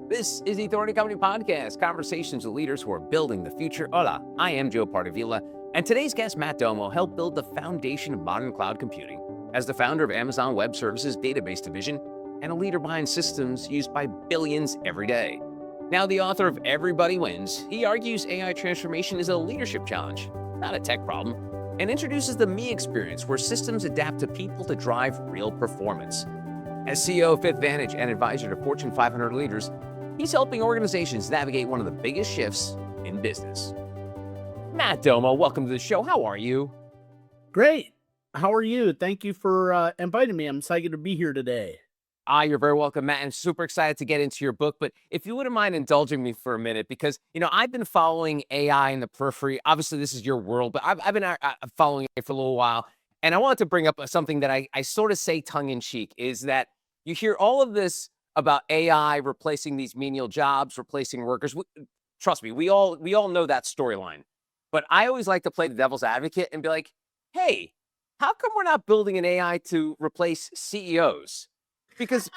This is the Authority Company Podcast, conversations with leaders who are building the future. Hola, I am Joe Pardavila, and today's guest, Matt Domo, helped build the foundation of modern cloud computing as the founder of Amazon Web Services database division and a leader behind systems used by billions every day. Now the author of Everybody Wins, he argues AI transformation is a leadership challenge, not a tech problem, and introduces the me experience where systems adapt to people to drive real performance. As CEO of Fifth Vantage and advisor to Fortune 500 leaders, he's helping organizations navigate one of the biggest shifts in business. Matt Domo, welcome to the show. How are you? Great. How are you? Thank you for inviting me. I'm excited to be here today. You're very welcome, Matt. I'm super excited to get into your book, but if you wouldn't mind indulging me for a minute, because, I've been following AI in the periphery. Obviously, this is your world, but I've been following it for a little while. And I wanted to bring up something that I sort of say tongue in cheek is that you hear all of this about AI replacing these menial jobs, replacing workers. Trust me, we all know that storyline. But I always like to play the devil's advocate and be like, hey, how come we're not building an AI to replace CEOs? Because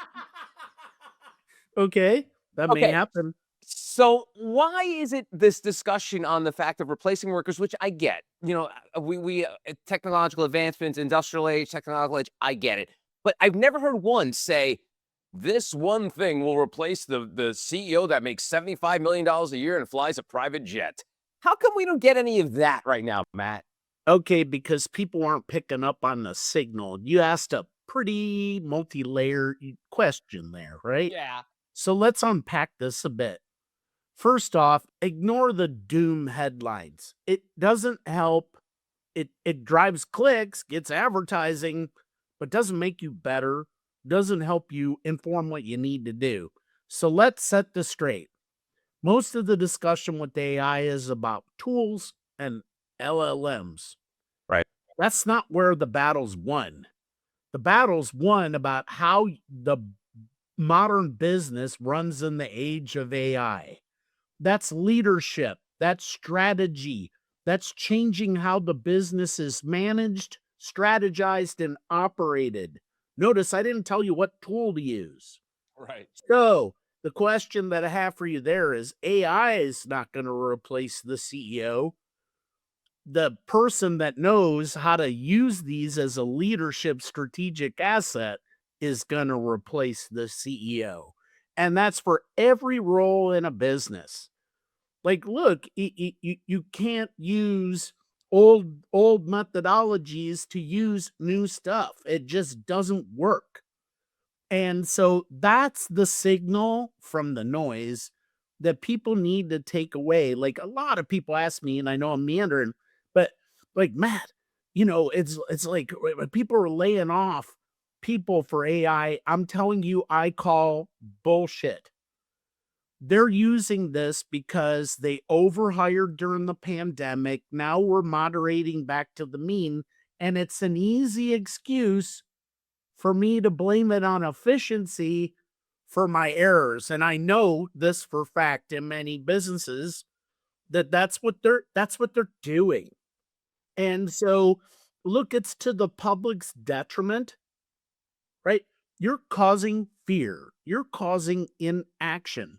Okay, that may okay, happen. so why is it this discussion on the fact of replacing workers, which I get, we technological advancements, industrial age, technological age, I get it. But I've never heard one say this one thing will replace the CEO that makes $75 million a year and flies a private jet. How come we don't get any of that right now, Matt? Okay, because people aren't picking up on the signal. You asked a pretty multi-layered question there, right? Yeah. So let's unpack this a bit. First off, ignore the doom headlines. It doesn't help. It drives clicks, gets advertising, but doesn't make you better, doesn't help you inform what you need to do. So let's set this straight. Most of the discussion with AI is about tools and LLMs. Right. That's not where the battle's won. The battle's won about how the modern business runs in the age of AI. That's leadership, that's strategy, that's changing how the business is managed, strategized, and operated. Notice I didn't tell you what tool to use. Right. So, the question that I have for you there is AI is not going to replace the CEO. The person that knows how to use these as a leadership strategic asset is going to replace the CEO. And that's for every role in a business. Like, look, you can't use old methodologies to use new stuff. It just doesn't work. And so that's the signal from the noise that people need to take away. Like a lot of people ask me, and I know I'm meandering, but like Matt, it's like when people are laying off people for AI, I'm telling you, I call bullshit. They're using this because they overhired during the pandemic. Now we're moderating back to the mean, and it's an easy excuse for me to blame it on efficiency for my errors. And I know this for fact in many businesses that's what they're doing. And so look, it's to the public's detriment, right? You're causing fear. You're causing inaction.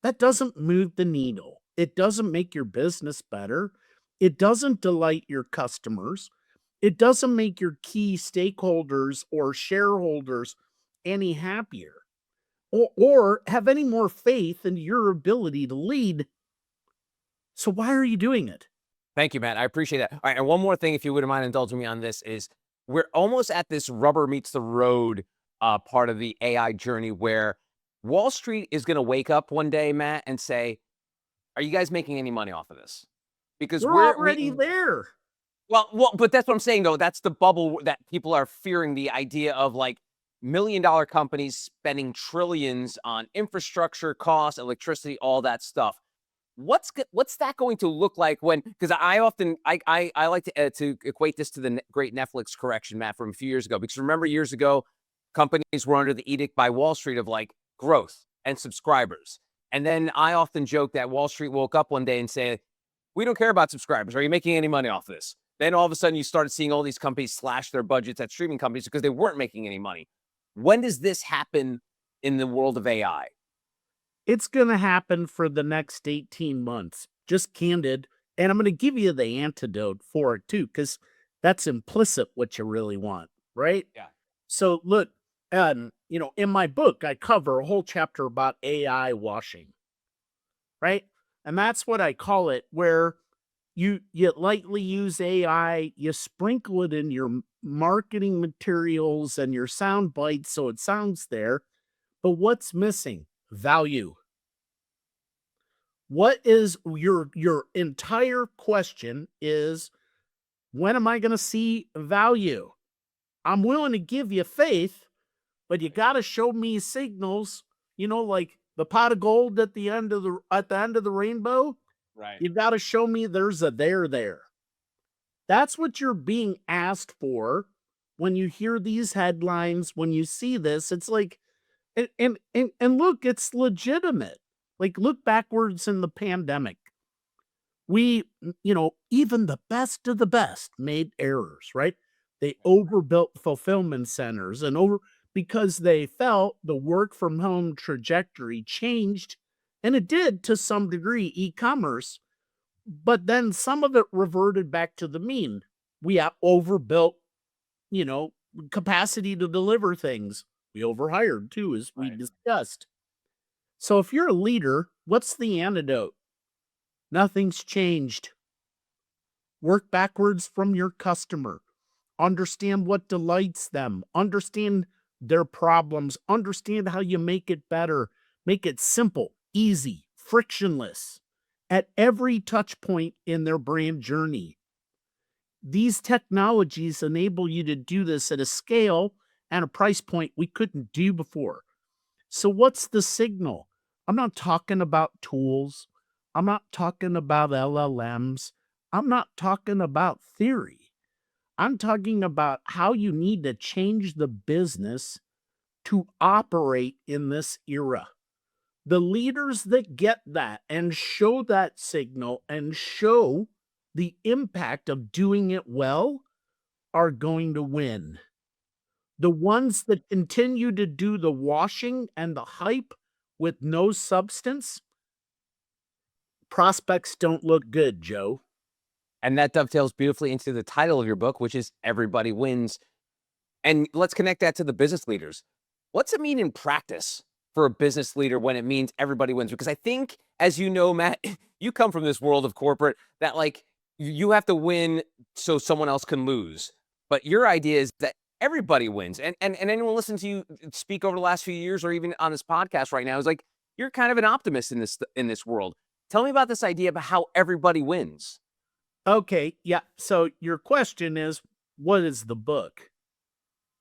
That doesn't move the needle. It doesn't make your business better. It doesn't delight your customers. It doesn't make your key stakeholders or shareholders any happier or have any more faith in your ability to lead. So why are you doing it? Thank you, Matt. I appreciate that. All right, and one more thing, if you wouldn't mind indulging me on this, is we're almost at this rubber meets the road part of the AI journey where Wall Street is going to wake up one day, Matt, and say, "Are you guys making any money off of this?" Because We're already there. but that's what I'm saying though. That's the bubble that people are fearing. The idea of like $1 million companies spending trillions on infrastructure costs, electricity, all that stuff. What's that going to look like when? Because I often I like to equate this to the great Netflix correction, Matt, from a few years ago. Because remember, years ago, companies were under the edict by Wall Street of like growth and subscribers, and then I often joke that Wall Street woke up one day and say, "We don't care about subscribers. Are you making any money off this?" Then all of a sudden, you started seeing all these companies slash their budgets at streaming companies because they weren't making any money. When does this happen in the world of AI? It's going to happen for the next 18 months. Just candid. And I'm going to give you the antidote for it too, because that's implicit what you really want, right? Yeah. So look, in my book, I cover a whole chapter about AI washing, right? And that's what I call it, where you lightly use AI, you sprinkle it in your marketing materials and your sound bites so it sounds there. But what's missing? Value. What is your entire question is, when am I going to see value? I'm willing to give you faith, but you got to show me signals, like the pot of gold at the end of the rainbow. Right. You got to show me there's a there. That's what you're being asked for when you hear these headlines, when you see this. It's like, and look, it's legitimate. Like, look backwards in the pandemic. Even the best of the best made errors, right? They overbuilt fulfillment centers because they felt the work from home trajectory changed, and it did to some degree, e-commerce, but then some of it reverted back to the mean. We have overbuilt, you know, capacity to deliver things. We overhired too, as we Right. discussed. So if you're a leader, what's the antidote? Nothing's changed. Work backwards from your customer. Understand what delights them. Understand their problems. Understand how you make it better. Make it simple, easy, frictionless at every touch point in their brand journey. These technologies enable you to do this at a scale and a price point we couldn't do before. So, what's the signal? I'm not talking about tools. I'm not talking about LLMs. I'm not talking about theory. I'm talking about how you need to change the business to operate in this era. The leaders that get that and show that signal and show the impact of doing it well are going to win. The ones that continue to do the washing and the hype with no substance, prospects don't look good, Joe. And that dovetails beautifully into the title of your book, which is Everybody Wins. And let's connect that to the business leaders. What's it mean in practice for a business leader when it means everybody wins? Because I think, as you know, Matt, you come from this world of corporate that like you have to win so someone else can lose. But your idea is that everybody wins. And anyone listening to you speak over the last few years or even on this podcast right now is like, you're kind of an optimist in this world. Tell me about this idea about how everybody wins. Okay, yeah. So your question is, what is the book?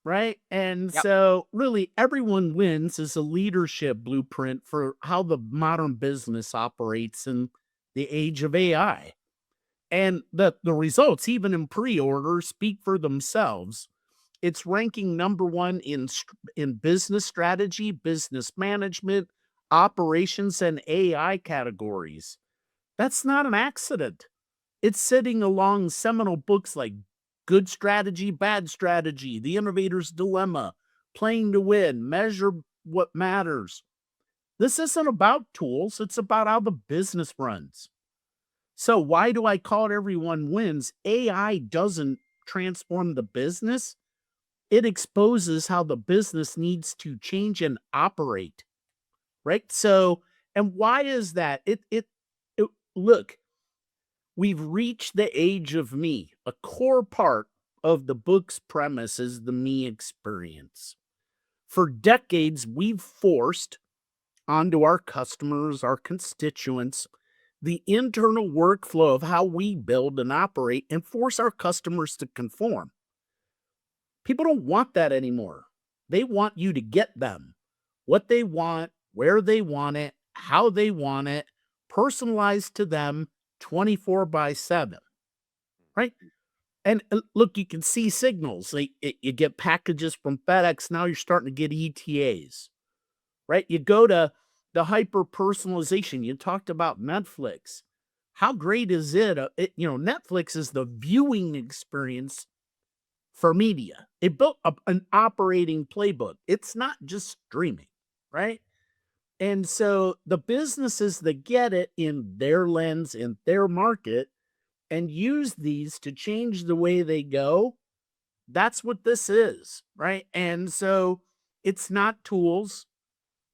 Right? And Yep. so really everyone wins is a leadership blueprint for how the modern business operates in the age of AI. And the results, even in pre-order, speak for themselves. It's ranking number one in business strategy, business management, operations, and AI categories. That's not an accident. It's sitting along seminal books like Good Strategy, Bad Strategy, The Innovator's Dilemma, Playing to Win, Measure What Matters. This isn't about tools, it's about how the business runs. So, why do I call it Everyone Wins? AI doesn't transform the business, it exposes how the business needs to change and operate, right? So, and why is that? Look, we've reached the age of me. A core part of the book's premise is the me experience. For decades, we've forced onto our customers, our constituents, the internal workflow of how we build and operate and force our customers to conform. People don't want that anymore. They want you to get them what they want, where they want it, how they want it, personalized to them 24 by 7, right? And look, you can see signals. You get packages from FedEx. Now you're starting to get ETAs, right? You go to the hyper personalization. You talked about Netflix. How great is it? Netflix is the viewing experience for media. It built an operating playbook. It's not just streaming, right? And so the businesses that get it in their lens, in their market, and use these to change the way they go, that's what this is, right? And so it's not tools,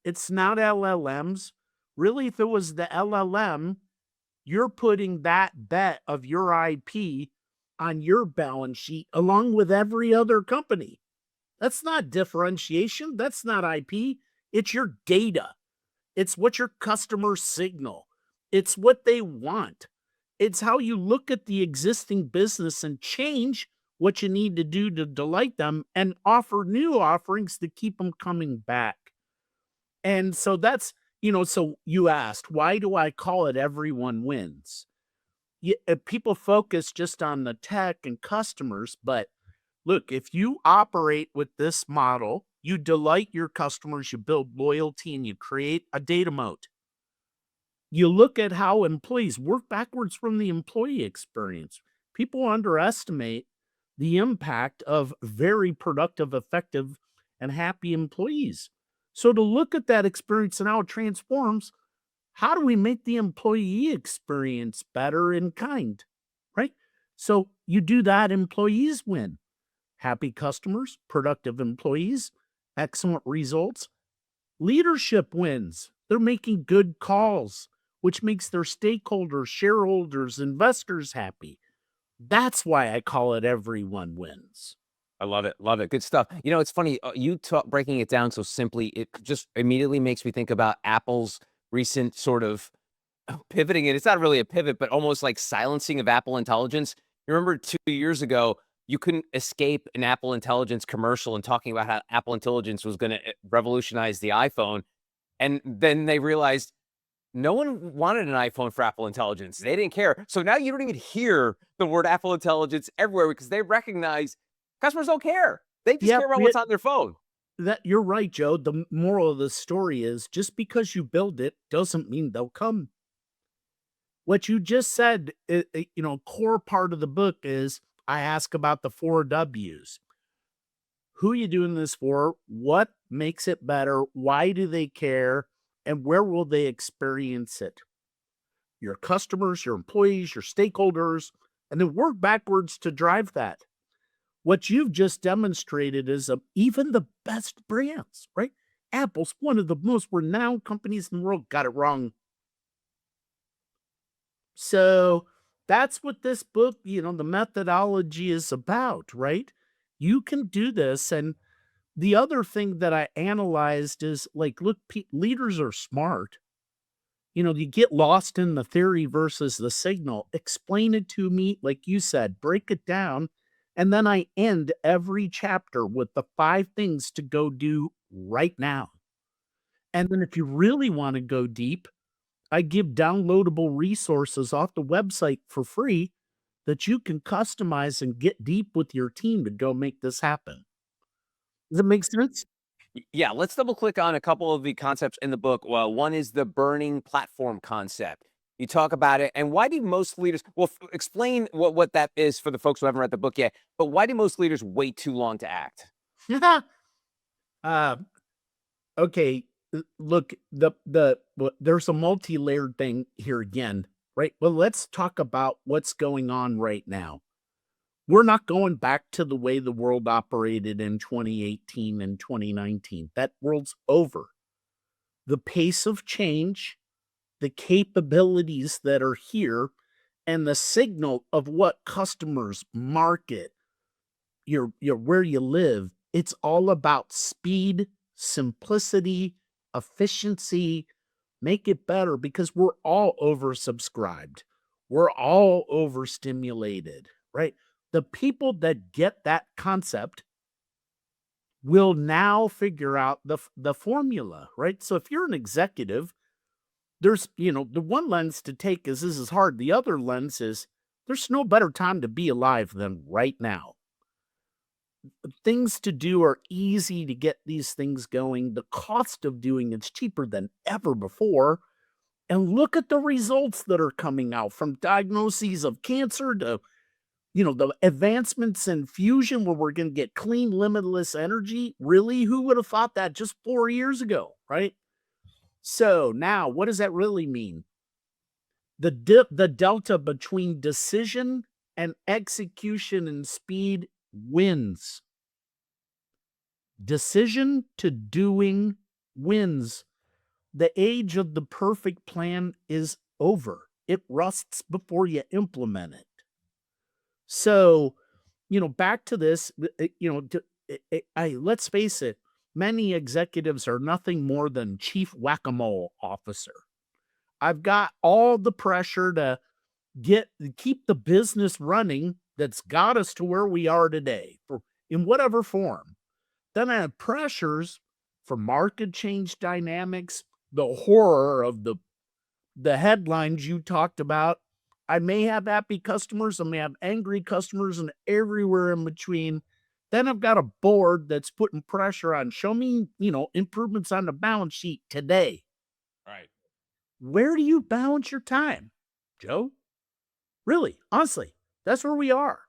it's not LLMs. Really, if it was the LLM, you're putting that bet of your IP on your balance sheet along with every other company. That's not differentiation. That's not IP. It's your data. It's what your customers signal. It's what they want. It's how you look at the existing business and change what you need to do to delight them and offer new offerings to keep them coming back. And so that's, so you asked, why do I call it everyone wins? People focus just on the tech and customers, but look, if you operate with this model, you delight your customers, you build loyalty, and you create a data moat. You look at how employees work backwards from the employee experience. People underestimate the impact of very productive, effective, and happy employees. So to look at that experience and how it transforms, how do we make the employee experience better and kind? Right? So you do that, employees win. Happy customers, productive employees, excellent results. Leadership wins. They're making good calls, which makes their stakeholders, shareholders, investors happy. That's why I call it everyone wins. I love it. Love it. Good stuff. It's funny. You talk breaking it down so simply. It just immediately makes me think about Apple's recent sort of pivoting. And it's not really a pivot, but almost like silencing of Apple Intelligence. You remember 2 years ago, you couldn't escape an Apple Intelligence commercial and talking about how Apple Intelligence was going to revolutionize the iPhone. And then they realized no one wanted an iPhone for Apple Intelligence. They didn't care. So now you don't even hear the word Apple Intelligence everywhere because they recognize customers don't care. They just Yep, care about what's on their phone. that you're right, Joe. The moral of the story is just because you build it doesn't mean they'll come. What you just said, core part of the book is I ask about the four W's. Who are you doing this for? What makes it better? Why do they care? And where will they experience it? Your customers, your employees, your stakeholders, and then work backwards to drive that. What you've just demonstrated is even the best brands, right? Apple's one of the most renowned companies in the world, got it wrong. So that's what this book, the methodology is about, right? You can do this. And the other thing that I analyzed is like, look, leaders are smart. You get lost in the theory versus the signal. Explain it to me, like you said, break it down. And then I end every chapter with the 5 things to go do right now. And then if you really want to go deep, I give downloadable resources off the website for free that you can customize and get deep with your team to go make this happen. Does that make sense? Yeah, let's double click on a couple of the concepts in the book. Well, one is the burning platform concept. You talk about it, and why do most leaders? Well, explain what that is for the folks who haven't read the book yet. But why do most leaders wait too long to act? uh, okay. Look, there's a multi-layered thing here again, right? Well, let's talk about what's going on right now. We're not going back to the way the world operated in 2018 and 2019. That world's over. The pace of change, the capabilities that are here, and the signal of what customers market, your where you live, it's all about speed, simplicity, efficiency, make it better because we're all oversubscribed. We're all overstimulated, right? The people that get that concept will now figure out the formula, right? So if you're an executive, there's, the one lens to take is this is hard. The other lens is there's no better time to be alive than right now. Things to do are easy to get these things going. The cost of doing it's cheaper than ever before. And look at the results that are coming out from diagnoses of cancer to, the advancements in fusion where we're going to get clean, limitless energy. Really? Who would have thought that just 4 years ago? Right. So now, what does that really mean? The delta between decision and execution and speed wins. Decision to doing wins. The age of the perfect plan is over. It rusts before you implement it. So, back to this, let's face it, many executives are nothing more than chief whack-a-mole officer. I've got all the pressure to keep the business running that's got us to where we are today in whatever form. Then I have pressures for market change dynamics, the horror of the headlines you talked about. I may have happy customers, I may have angry customers, and everywhere in between. Then I've got a board that's putting pressure on, show me, improvements on the balance sheet today. Right. Where do you balance your time, Joe? Really, honestly, that's where we are.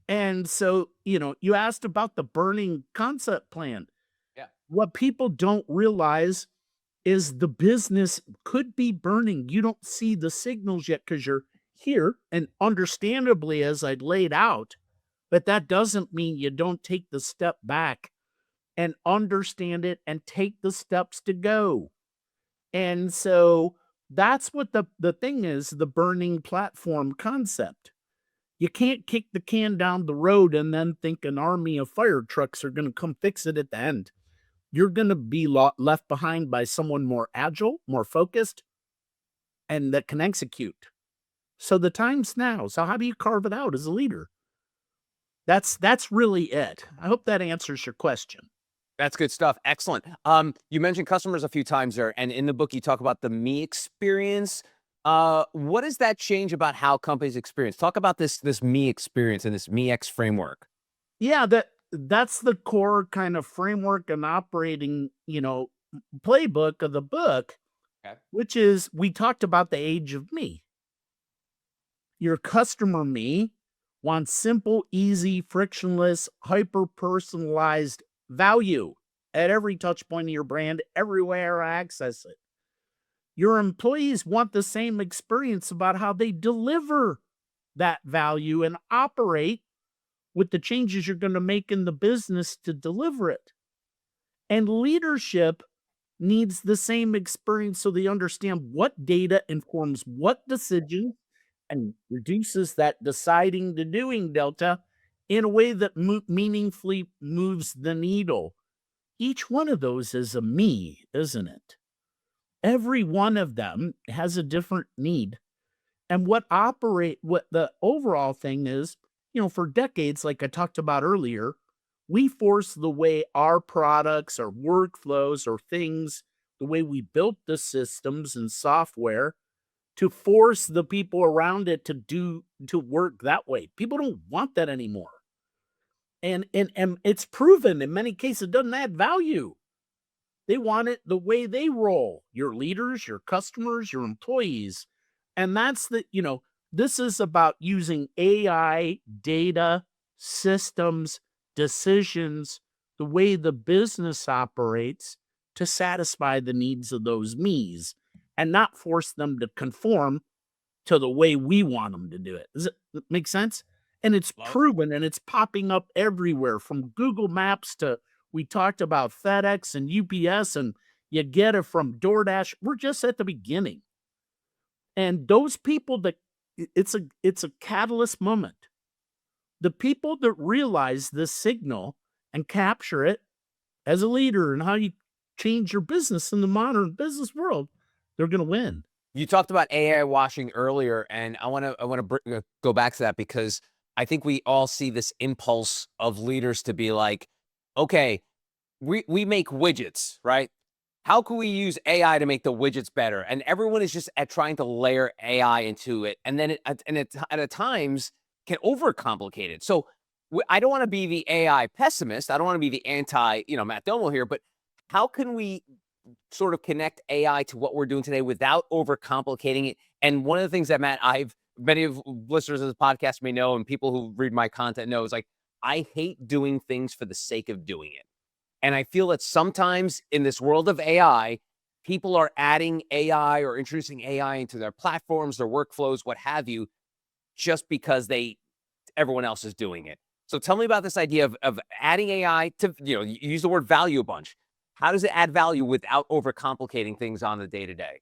And so, you asked about the burning concept plan. Yeah. What people don't realize is the business could be burning. You don't see the signals yet because you're here. And understandably, as I laid out, but that doesn't mean you don't take the step back and understand it and take the steps to go. And so that's what the thing is, the burning platform concept. You can't kick the can down the road and then think an army of fire trucks are going to come fix it at the end. You're going to be left behind by someone more agile, more focused, and that can execute. So the time's now. So how do you carve it out as a leader? That's really it. I hope that answers your question. That's good stuff. Excellent. You mentioned customers a few times there, and in the book you talk about the me experience. What does that change about how companies experience? Talk about this me experience and this me X framework. Yeah, that's the core kind of framework and operating, playbook of the book, Okay. which is we talked about the age of me. Your customer me wants simple, easy, frictionless, hyper personalized value at every touch point of your brand, everywhere I access it. Your employees want the same experience about how they deliver that value and operate with the changes you're going to make in the business to deliver it. And leadership needs the same experience so they understand what data informs what decision and reduces that deciding to doing delta in a way that meaningfully moves the needle. Each one of those is a me, isn't it? Every one of them has a different need. And what the overall thing is, for decades, like I talked about earlier, we force the way our products or workflows or things, the way we built the systems and software to force the people around it to work that way. People don't want that anymore. And it's proven in many cases it doesn't add value. They want it the way they roll. Your leaders, your customers, your employees. And this is about using AI, data, systems, decisions, the way the business operates to satisfy the needs of those me's and not force them to conform to the way we want them to do it. Does it make sense? And it's Love. proven and it's popping up everywhere from Google Maps to we talked about FedEx and UPS and you get it from DoorDash. We're just at the beginning. And those people that it's a catalyst moment. The people that realize this signal and capture it as a leader and how you change your business in the modern business world, they're going to win. You talked about AI washing earlier, and I want to go back to that because I think we all see this impulse of leaders to be like, okay, we make widgets, right? How can we use AI to make the widgets better? And everyone is just at trying to layer AI into it, and then at times can overcomplicate it. So I don't want to be the AI pessimist. I don't want to be the anti, Matt Domo here, but how can we sort of connect AI to what we're doing today without overcomplicating it? And one of the things that many of listeners of this podcast may know, and people who read my content know, is like, I hate doing things for the sake of doing it. And I feel that sometimes in this world of AI, people are adding AI or introducing AI into their platforms, their workflows, what have you, just because everyone else is doing it. So tell me about this idea of adding AI to, you use the word value a bunch. How does it add value without overcomplicating things on the day to day?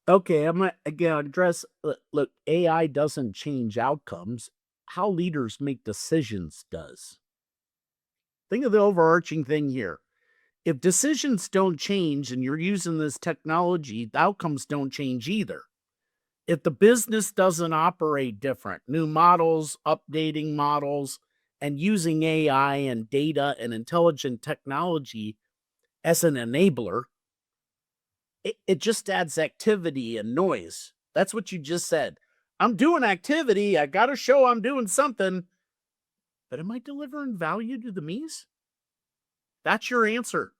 Okay, I'm gonna again address look, AI doesn't change outcomes. How leaders make decisions does. Think of the overarching thing here. If decisions don't change and you're using this technology, the outcomes don't change either. If the business doesn't operate different, new models, updating models, and using AI and data and intelligent technology as an enabler, it just adds activity and noise. That's what you just said. I'm doing activity. I got to show I'm doing something, but am I delivering value to the me's? That's your answer.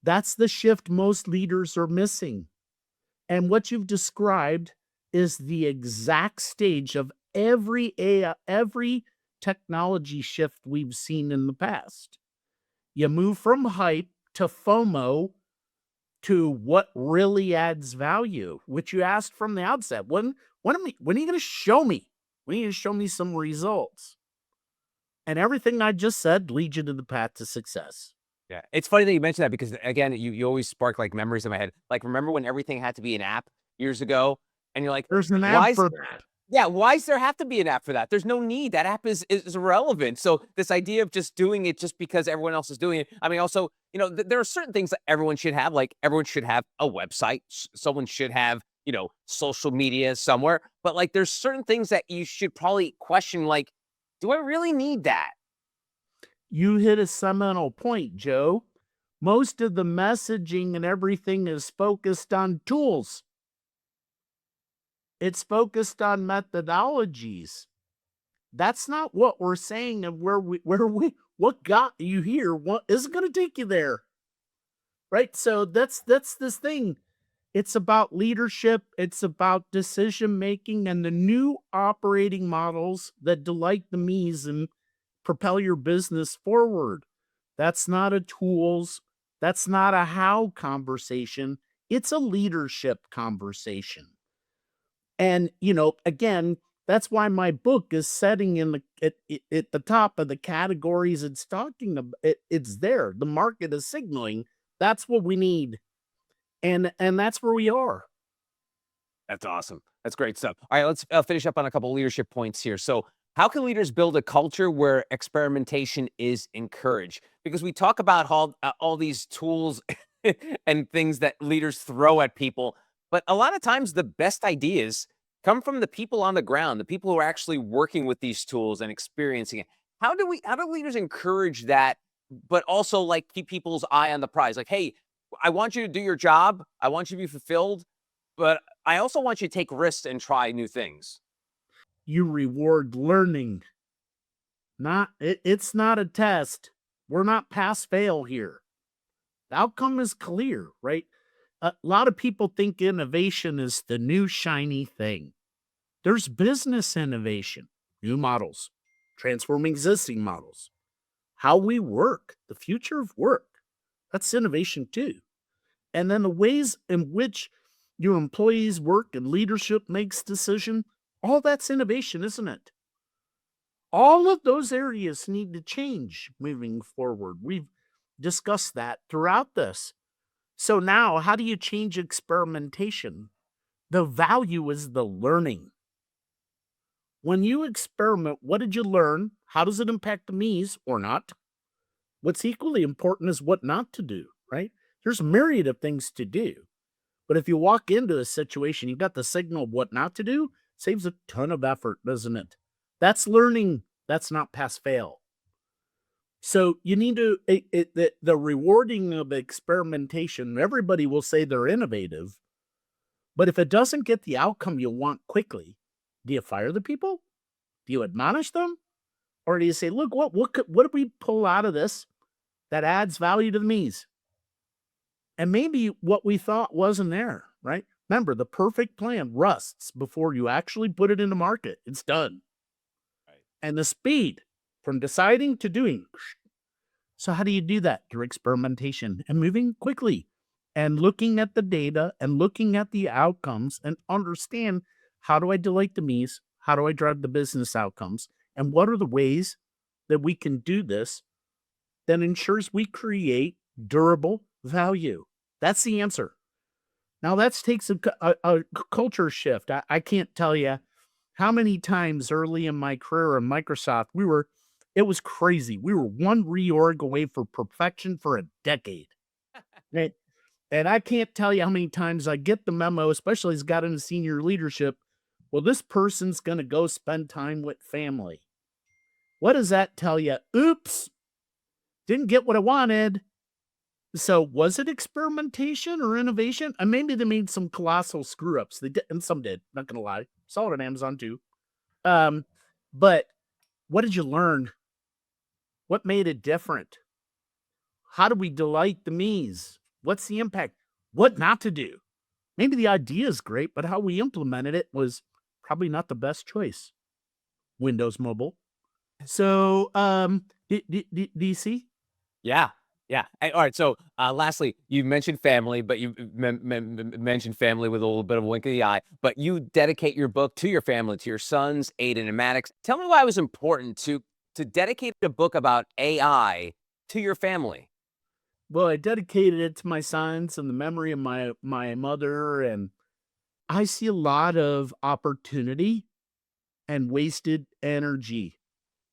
That's the shift most leaders are missing. And what you've described is the exact stage of every AI, every technology shift we've seen in the past. You move from hype to FOMO to what really adds value, which you asked from the outset. When are you going to show me? When are you going to show me some results? And everything I just said leads you to the path to success. Yeah, it's funny that you mentioned that because again, you always spark like memories in my head. Like, remember when everything had to be an app years ago, and you're like, There's an why app is for that. yeah, why does there have to be an app for that? There's no need. That app is irrelevant. So this idea of just doing it just because everyone else is doing it. I mean, also, there are certain things that everyone should have. Like, everyone should have a website. Someone should have, social media somewhere. But like, there's certain things that you should probably question. Like, do I really need that? You hit a seminal point, Joe. Most of the messaging and everything is focused on tools. It's focused on methodologies. That's not what we're saying of what got you here, what isn't going to take you there. Right? So that's this thing. It's about leadership, it's about decision making and the new operating models that delight the me's and propel your business forward. That's not a tools, that's not a how conversation, it's a leadership conversation. And, again, that's why my book is setting in at the top of the categories it's talking about. It's there. The market is signaling that's what we need. And that's where we are. That's awesome. That's great stuff. All right, let's finish up on a couple leadership points here. So, how can leaders build a culture where experimentation is encouraged? Because we talk about all these tools and things that leaders throw at people, but a lot of times the best ideas come from the people on the ground, the people who are actually working with these tools and experiencing it. How do leaders encourage that, but also like keep people's eye on the prize? Like, hey, I want you to do your job. I want you to be fulfilled, but I also want you to take risks and try new things. You reward learning. It's not a test. We're not pass fail here. The outcome is clear, right? A lot of people think innovation is the new shiny thing. There's business innovation, new models, transforming existing models, how we work, the future of work. That's innovation too. And then the ways in which your employees work and leadership makes decision, all that's innovation, isn't it? All of those areas need to change moving forward. We've discussed that throughout this. So now, how do you change experimentation? The value is the learning. When you experiment, what did you learn? How does it impact the me's or not? What's equally important is what not to do, right? There's a myriad of things to do. But if you walk into a situation, you got the signal of what not to do, saves a ton of effort, doesn't it? That's learning. That's not pass fail. So you need to the rewarding of experimentation. Everybody will say they're innovative, but if it doesn't get the outcome you want quickly, do you fire the people? Do you admonish them, or do you say, "Look, what did we pull out of this that adds value to the me's?" And maybe what we thought wasn't there, right? Remember, the perfect plan rusts before you actually put it in the market. It's done. Right. And the speed from deciding to doing. So how do you do that? Through experimentation and moving quickly and looking at the data and looking at the outcomes and understand, how do I delight the me's? How do I drive the business outcomes? And what are the ways that we can do this that ensures we create durable value? That's the answer. Now that takes a culture shift. I can't tell you how many times early in my career in Microsoft it was crazy. We were one reorg away for perfection for a decade. Right? And I can't tell you how many times I get the memo, especially as got into senior leadership. Well, this person's going to go spend time with family. What does that tell you? Oops, didn't get what I wanted. So was it experimentation or innovation? And maybe they made some colossal screw ups. They did, and some did. Not gonna lie, saw it on Amazon too. Um, but what did you learn? What made it different? How do we delight the me's? What's the impact? What not to do? Maybe the idea is great, but how we implemented it was probably not the best choice. Windows Mobile. So, do you see? Yeah. Yeah. All right. So, lastly, you mentioned family, but you mentioned family with a little bit of a wink of the eye. But you dedicate your book to your family, to your sons, Aiden and Maddox. Tell me why it was important to dedicate a book about AI to your family. Well, I dedicated it to my sons and the memory of my mother, and I see a lot of opportunity and wasted energy.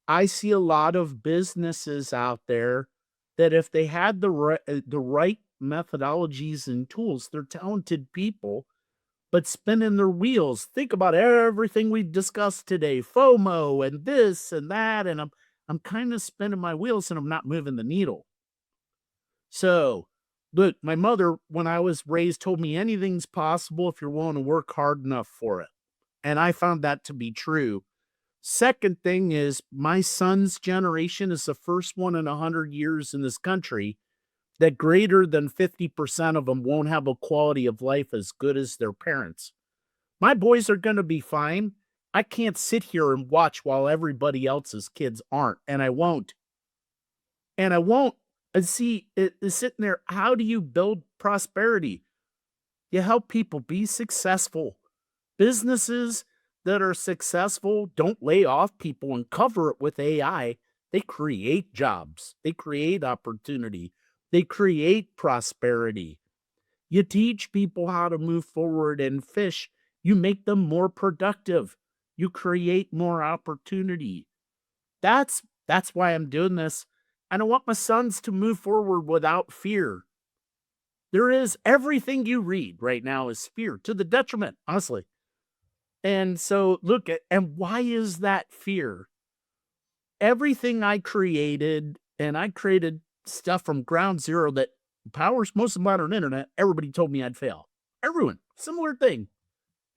I see a lot of businesses out there that if they had the right methodologies and tools, they're talented people, but spinning their wheels. Think about everything we discussed today, FOMO and this and that, and I'm kind of spinning my wheels and I'm not moving the needle. So, look, my mother, when I was raised, told me anything's possible if you're willing to work hard enough for it. And I found that to be true. Second thing is, my son's generation is the first one in 100 years in this country that greater than 50% of them won't have a quality of life as good as their parents. My boys are going to be fine. I can't sit here and watch while everybody else's kids aren't, and I won't. And I won't. And see, it is sitting there. How do you build prosperity? You help people be successful. Businesses that are successful don't lay off people and cover it with AI. They create jobs, they create opportunity, they create prosperity. You teach people how to move forward and fish, you make them more productive, you create more opportunity. That's why I'm doing this. And I want my sons to move forward without fear. There is everything you read right now is fear to the detriment, honestly. And so look at, and why is that fear? Everything I created, and I created stuff from ground zero that powers most of modern internet, everybody told me I'd fail. Everyone, similar thing.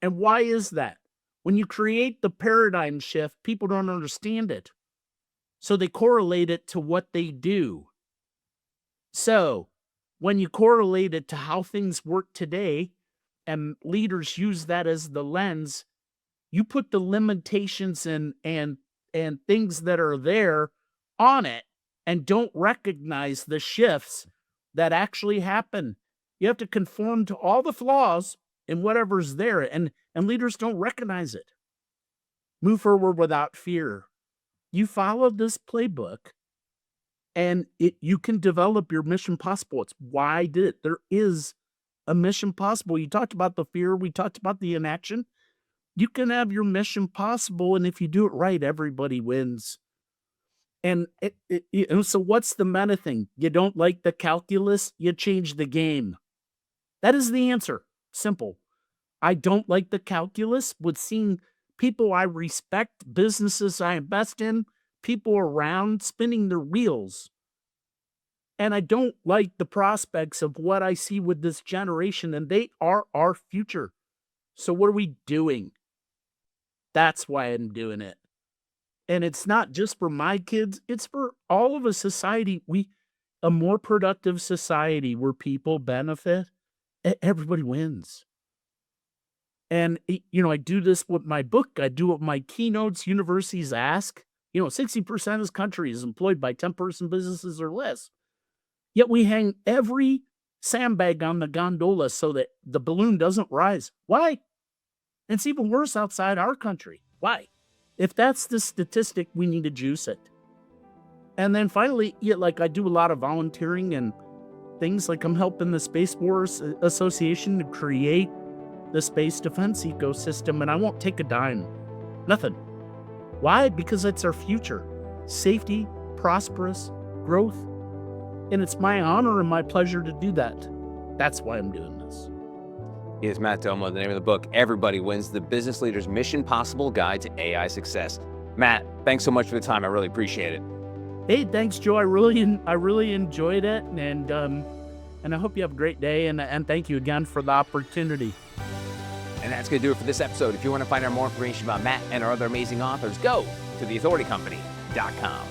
And why is that? When you create the paradigm shift, people don't understand it. So they correlate it to what they do. So when you correlate it to how things work today, and leaders use that as the lens, you put the limitations and things that are there on it and don't recognize the shifts that actually happen. You have to conform to all the flaws in whatever's there, and leaders don't recognize it. Move forward without fear. You follow this playbook and you can develop your mission possible. It's why I did it. There is a mission possible. You talked about the fear, we talked about the inaction. You can have your mission possible, and if you do it right, everybody wins. And so what's the meta thing? You don't like the calculus, you change the game. That is the answer. Simple. I don't like the calculus with seeing people I respect, businesses I invest in, people around spinning their wheels. And I don't like the prospects of what I see with this generation, and they are our future. So what are we doing? That's why I'm doing it. And it's not just for my kids, it's for all of a society. A more productive society where people benefit, everybody wins. And I do this with my book, I do it with my keynotes, universities ask. 60% of this country is employed by 10-person businesses or less. Yet we hang every sandbag on the gondola so that the balloon doesn't rise. Why? It's even worse outside our country. Why? If that's the statistic, we need to juice it. And then finally, I do a lot of volunteering and things, like I'm helping the Space Wars Association to create the space defense ecosystem, and I won't take a dime. Nothing. Why? Because it's our future. Safety, prosperous, growth. And it's my honor and my pleasure to do that. That's why I'm doing this. Here's Matt Domo, the name of the book, Everybody Wins, the Business Leader's Mission Possible Guide to AI Success. Matt, thanks so much for the time. I really appreciate it. Hey, thanks, Joe. I really enjoyed it, and I hope you have a great day, and thank you again for the opportunity. And that's going to do it for this episode. If you want to find out more information about Matt and our other amazing authors, go to theauthoritycompany.com.